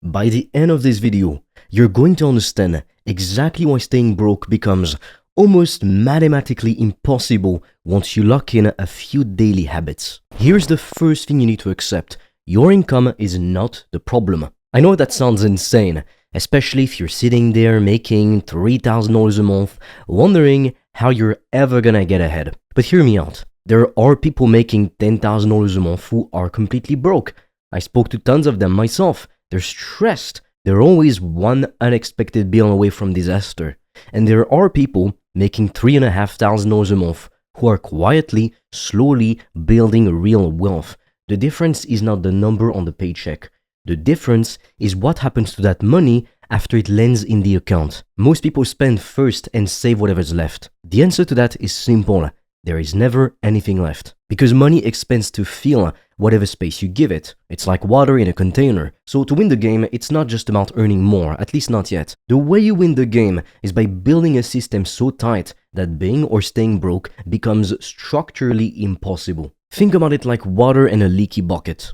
By the end of this video, you're going to understand exactly why staying broke becomes almost mathematically impossible once you lock in a few daily habits. Here's the first thing you need to accept. Your income is not the problem. I know that sounds insane, especially if you're sitting there making $3,000 a month, wondering how you're ever gonna get ahead. But hear me out. There are people making $10,000 a month who are completely broke. I spoke to tons of them myself. They're stressed. They're always one unexpected bill away from disaster. And there are people making $3,500 a month who are quietly, slowly building real wealth. The difference is not the number on the paycheck. The difference is what happens to that money after it lands in the account. Most people spend first and save whatever's left. The answer to that is simple. There is never anything left. Because money expands to fill whatever space you give it. It's like water in a container. So to win the game, it's not just about earning more, at least not yet. The way you win the game is by building a system so tight that being or staying broke becomes structurally impossible. Think about it like water in a leaky bucket.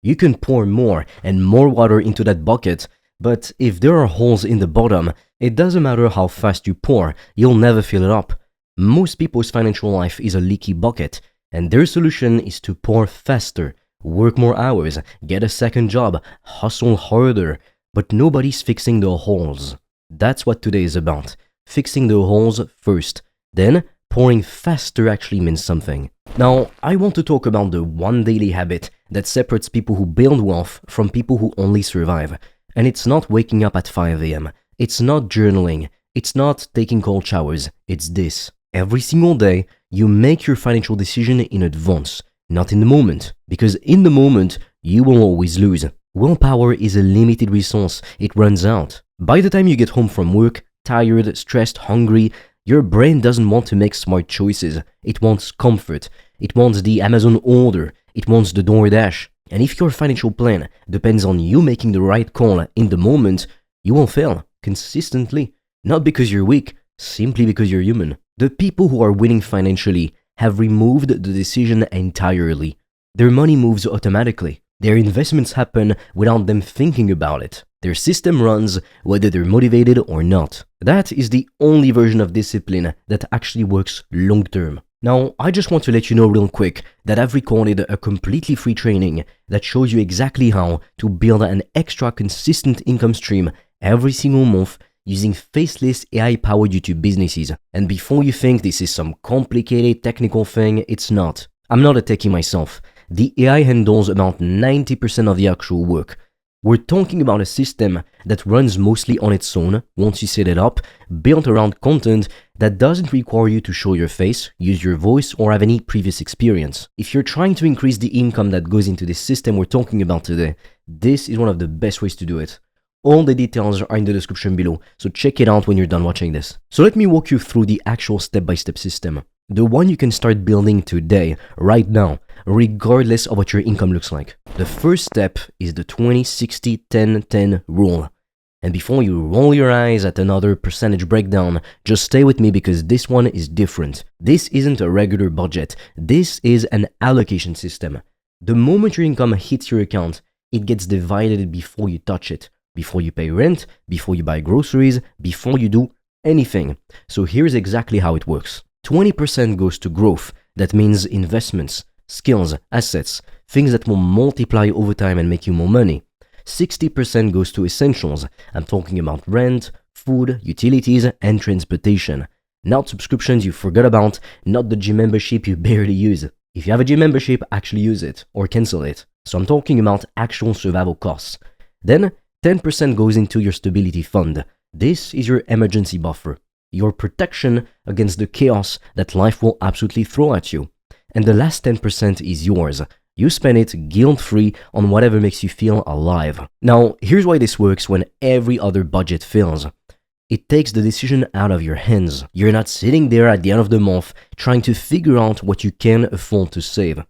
You can pour more and more water into that bucket, but if there are holes in the bottom, it doesn't matter how fast you pour, you'll never fill it up. Most people's financial life is a leaky bucket, and their solution is to pour faster, work more hours, get a second job, hustle harder, but nobody's fixing the holes. That's what today is about. Fixing the holes first, then pouring faster actually means something. Now, I want to talk about the one daily habit that separates people who build wealth from people who only survive. And it's not waking up at 5 a.m. It's not journaling. It's not taking cold showers. It's this. Every single day, you make your financial decision in advance, not in the moment. Because in the moment, you will always lose. Willpower is a limited resource. It runs out. By the time you get home from work, tired, stressed, hungry, your brain doesn't want to make smart choices. It wants comfort. It wants the Amazon order. It wants the DoorDash. And if your financial plan depends on you making the right call in the moment, you will fail consistently. Not because you're weak, simply because you're human. The people who are winning financially have removed the decision entirely. Their money moves automatically. Their investments happen without them thinking about it. Their system runs whether they're motivated or not. That is the only version of discipline that actually works long term. Now, I just want to let you know real quick that I've recorded a completely free training that shows you exactly how to build an extra consistent income stream every single month using faceless AI-powered YouTube businesses. And before you think this is some complicated technical thing, it's not. I'm not a techie myself. The AI handles about 90% of the actual work. We're talking about a system that runs mostly on its own once you set it up, built around content that doesn't require you to show your face, use your voice, or have any previous experience. If you're trying to increase the income that goes into this system we're talking about today, this is one of the best ways to do it. All the details are in the description below, so check it out when you're done watching this. So let me walk you through the actual step-by-step system. The one you can start building today, right now, regardless of what your income looks like. The first step is the 20-60-10-10 rule. And before you roll your eyes at another percentage breakdown, just stay with me because this one is different. This isn't a regular budget. This is an allocation system. The moment your income hits your account, it gets divided before you touch it. Before you pay rent, before you buy groceries, before you do anything. So here's exactly how it works. 20% goes to growth. That means investments, skills, assets, things that will multiply over time and make you more money. 60% goes to essentials. I'm talking about rent, food, utilities, and transportation. Not subscriptions you forgot about, not the gym membership you barely use. If you have a gym membership, actually use it or cancel it. So I'm talking about actual survival costs. Then 10% goes into your stability fund. This is your emergency buffer, your protection against the chaos that life will absolutely throw at you. And the last 10% is yours. You spend it guilt-free on whatever makes you feel alive. Now, here's why this works when every other budget fails. It takes the decision out of your hands. You're not sitting there at the end of the month trying to figure out what you can afford to save.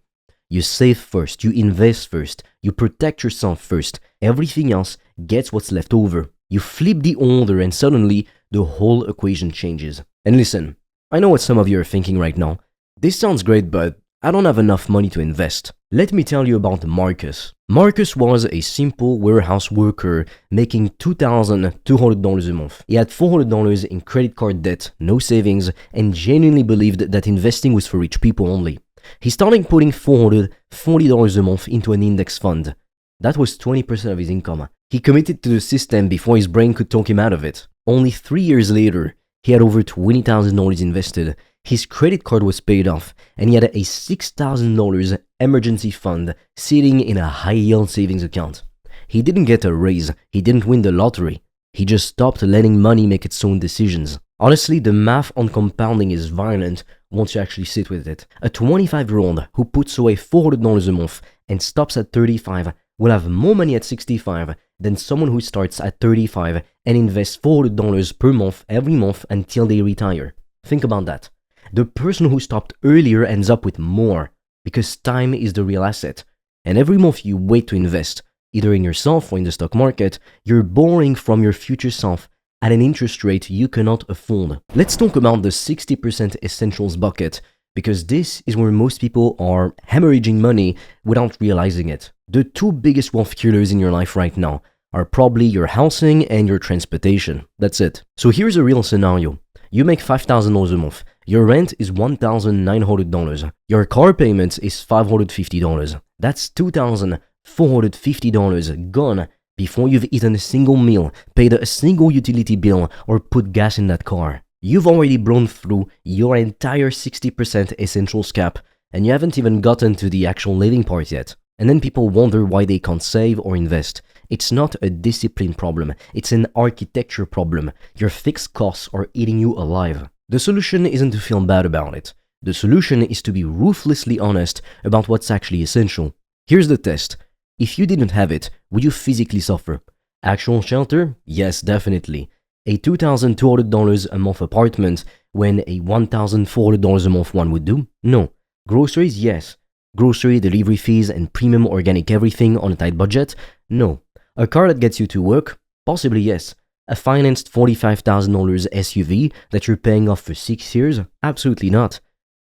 You save first, you invest first, you protect yourself first. Everything else gets what's left over. You flip the order and suddenly the whole equation changes. And listen, I know what some of you are thinking right now. This sounds great, but I don't have enough money to invest. Let me tell you about Marcus. Marcus was a simple warehouse worker making $2,200 a month. He had $400 in credit card debt, no savings, and genuinely believed that investing was for rich people only. He started putting $440 a month into an index fund. That was 20% of his income. He committed to the system before his brain could talk him out of it. Only 3 years later, he had over $20,000 invested. His credit card was paid off, and he had a $6,000 emergency fund sitting in a high-yield savings account. He didn't get a raise, he didn't win the lottery. He just stopped letting money make its own decisions. Honestly, the math on compounding is violent once you actually sit with it. A 25-year-old who puts away $400 a month and stops at 35 will have more money at 65 than someone who starts at 35 and invests $400 per month every month until they retire. Think about that. The person who stopped earlier ends up with more, because time is the real asset. And every month you wait to invest, either in yourself or in the stock market, you're borrowing from your future self at an interest rate you cannot afford. Let's talk about the 60% essentials bucket, because this is where most people are hemorrhaging money without realizing it. The two biggest wealth killers in your life right now are probably your housing and your transportation. That's it. So here's a real scenario. You make $5,000 a month. Your rent is $1,900. Your car payment is $550. That's $2,450 gone before you've eaten a single meal, paid a single utility bill, or put gas in that car. You've already blown through your entire 60% essentials cap, and you haven't even gotten to the actual living part yet. And then people wonder why they can't save or invest. It's not a discipline problem, it's an architecture problem. Your fixed costs are eating you alive. The solution isn't to feel bad about it. The solution is to be ruthlessly honest about what's actually essential. Here's the test. If you didn't have it, would you physically suffer? Actual shelter? Yes, definitely. A $2,200 a month apartment when a $1,400 a month one would do? No. Groceries? Yes. Grocery, delivery fees, and premium organic everything on a tight budget? No. A car that gets you to work? Possibly yes. A financed $45,000 SUV that you're paying off for 6 years? Absolutely not.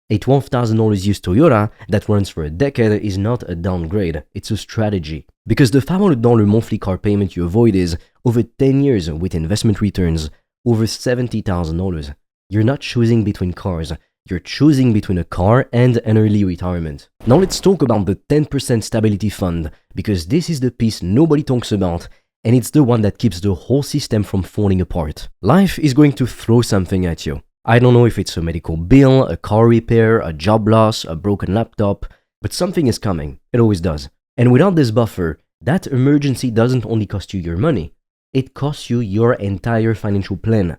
A $12,000 used Toyota that runs for a decade is not a downgrade, it's a strategy. Because the $500 monthly car payment you avoid is, over 10 years with investment returns, over $70,000. You're not choosing between cars, you're choosing between a car and an early retirement. Now let's talk about the 10% stability fund, because this is the piece nobody talks about, and it's the one that keeps the whole system from falling apart. Life is going to throw something at you. I don't know if it's a medical bill, a car repair, a job loss, a broken laptop, but something is coming. It always does. And without this buffer, that emergency doesn't only cost you your money, it costs you your entire financial plan.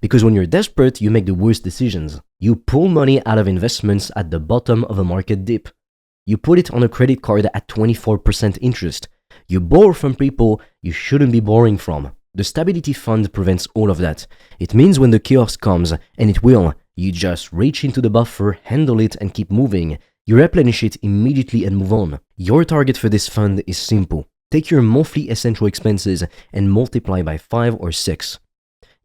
Because when you're desperate, you make the worst decisions. You pull money out of investments at the bottom of a market dip. You put it on a credit card at 24% interest. You borrow from people you shouldn't be borrowing from. The stability fund prevents all of that. It means when the chaos comes, and it will, you just reach into the buffer, handle it, and keep moving. You replenish it immediately and move on. Your target for this fund is simple. Take your monthly essential expenses and multiply by 5 or 6.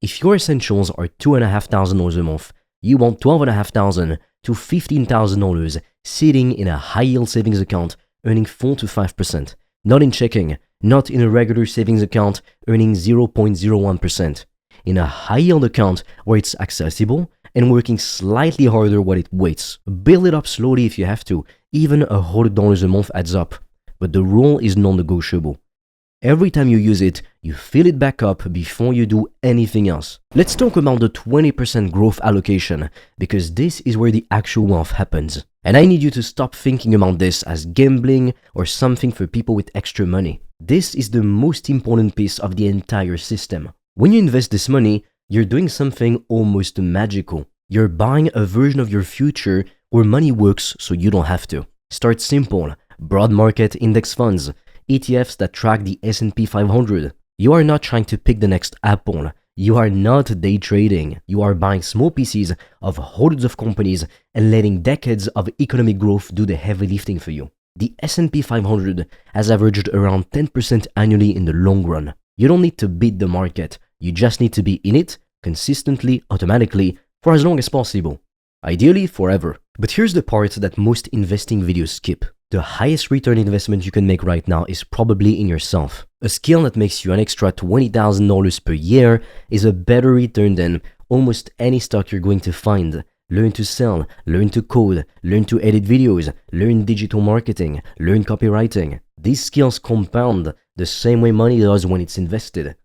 If your essentials are $2,500 a month, you want $12,500 to $15,000 sitting in a high-yield savings account earning 4 to 5%. Not in checking, not in a regular savings account earning 0.01%. In a high-yield account where it's accessible and working slightly harder while it waits. Build it up slowly if you have to. Even $100 a month adds up. But the rule is non-negotiable. Every time you use it, you fill it back up before you do anything else. Let's talk about the 20% growth allocation, because this is where the actual wealth happens. And I need you to stop thinking about this as gambling or something for people with extra money. This is the most important piece of the entire system. When you invest this money, you're doing something almost magical. You're buying a version of your future where money works so you don't have to. Start simple. Broad market index funds. ETFs that track the S&P 500. You are not trying to pick the next Apple. You are not day trading. You are buying small pieces of hundreds of companies and letting decades of economic growth do the heavy lifting for you. The S&P 500 has averaged around 10% annually in the long run. You don't need to beat the market. You just need to be in it consistently, automatically, for as long as possible. Ideally, forever. But here's the part that most investing videos skip. The highest return investment you can make right now is probably in yourself. A skill that makes you an extra $20,000 per year is a better return than almost any stock you're going to find. Learn to sell, learn to code, learn to edit videos, learn digital marketing, learn copywriting. These skills compound the same way money does when it's invested.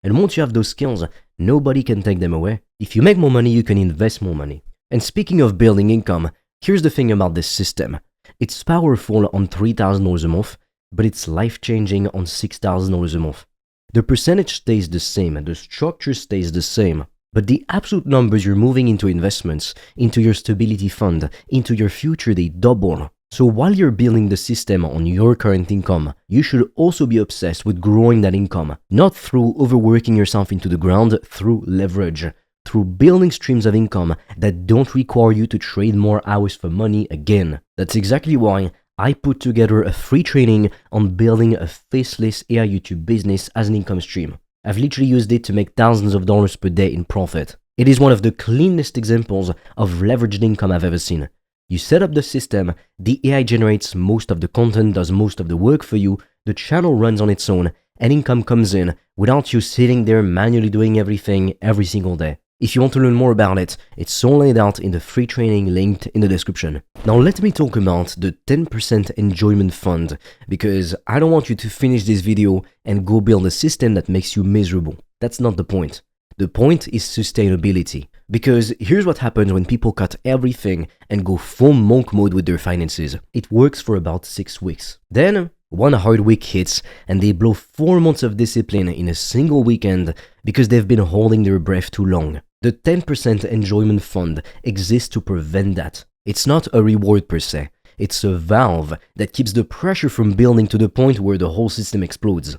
And once you have those skills, nobody can take them away. If you make more money, you can invest more money. And speaking of building income, here's the thing about this system. It's powerful on $3,000 a month, but it's life-changing on $6,000 a month. The percentage stays the same and the structure stays the same, but the absolute numbers you're moving into investments, into your stability fund, into your future, they double. So while you're building the system on your current income, you should also be obsessed with growing that income, not through overworking yourself into the ground, through leverage, through building streams of income that don't require you to trade more hours for money again. That's exactly why I put together a free training on building a faceless AI YouTube business as an income stream. I've literally used it to make thousands of dollars per day in profit. It is one of the cleanest examples of leveraged income I've ever seen. You set up the system, the AI generates most of the content, does most of the work for you, the channel runs on its own, and income comes in without you sitting there manually doing everything every single day. If you want to learn more about it, it's all laid out in the free training linked in the description. Now let me talk about the 10% enjoyment fund, because I don't want you to finish this video and go build a system that makes you miserable. That's not the point. The point is sustainability. Because here's what happens when people cut everything and go full monk mode with their finances. It works for about 6 weeks. Then, one hard week hits and they blow 4 months of discipline in a single weekend because they've been holding their breath too long. The 10% enjoyment fund exists to prevent that. It's not a reward per se. It's a valve that keeps the pressure from building to the point where the whole system explodes.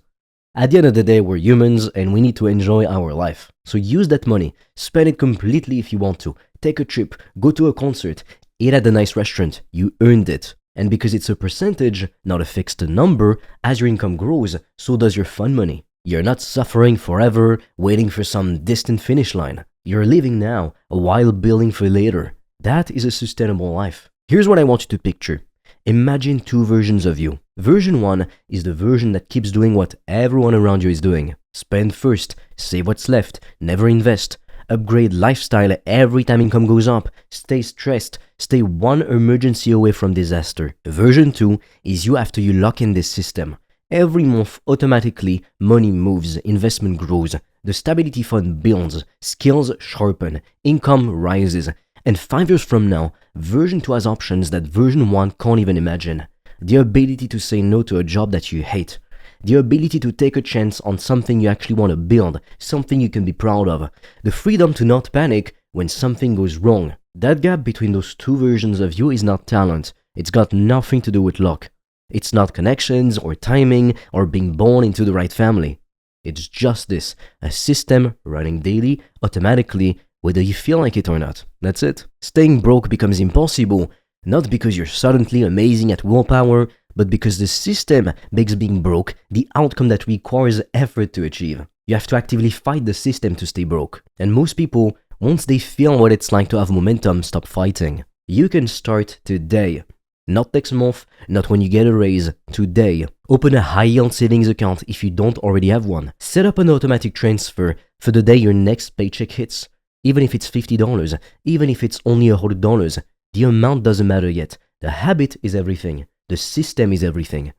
At the end of the day, we're humans and we need to enjoy our life. So use that money, spend it completely if you want to, take a trip, go to a concert, eat at a nice restaurant, you earned it. And because it's a percentage, not a fixed number, as your income grows, so does your fun money. You're not suffering forever, waiting for some distant finish line. You're living now, while building for later. That is a sustainable life. Here's what I want you to picture. Imagine 2 versions of you. Version 1 is the version that keeps doing what everyone around you is doing. Spend first, save what's left, never invest, upgrade lifestyle every time income goes up, stay stressed, stay one emergency away from disaster. Version 2 is you after you lock in this system. Every month, automatically, money moves, investment grows, the stability fund builds, skills sharpen, income rises. And 5 years from now, version 2 has options that version 1 can't even imagine. The ability to say no to a job that you hate. The ability to take a chance on something you actually want to build, something you can be proud of. The freedom to not panic when something goes wrong. That gap between those 2 versions of you is not talent. It's got nothing to do with luck. It's not connections or timing or being born into the right family. It's just this, a system running daily, automatically, whether you feel like it or not. That's it. Staying broke becomes impossible, not because you're suddenly amazing at willpower, but because the system makes being broke the outcome that requires effort to achieve. You have to actively fight the system to stay broke. And most people, once they feel what it's like to have momentum, stop fighting. You can start today. Not next month, not when you get a raise, today. Open a high-yield savings account if you don't already have one. Set up an automatic transfer for the day your next paycheck hits. Even if it's $50, even if it's only $100, the amount doesn't matter yet. The habit is everything. The system is everything.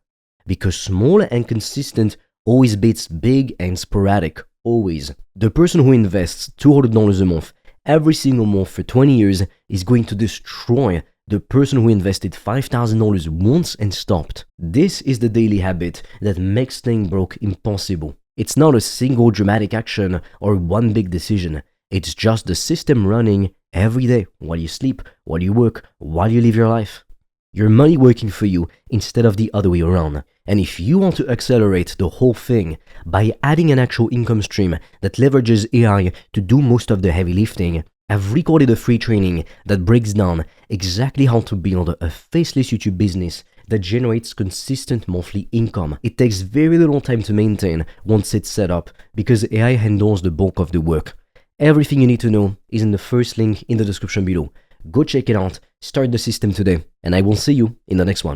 Because small and consistent always beats big and sporadic, always. The person who invests $200 a month every single month for 20 years is going to destroy the person who invested $5,000 once and stopped. This is the daily habit that makes staying broke impossible. It's not a single dramatic action or one big decision. It's just the system running every day, while you sleep, while you work, while you live your life. Your money working for you instead of the other way around. And if you want to accelerate the whole thing by adding an actual income stream that leverages AI to do most of the heavy lifting, I've recorded a free training that breaks down exactly how to build a faceless YouTube business that generates consistent monthly income. It takes very little time to maintain once it's set up because AI handles the bulk of the work. Everything you need to know is in the first link in the description below. Go check it out, start the system today, and I will see you in the next one.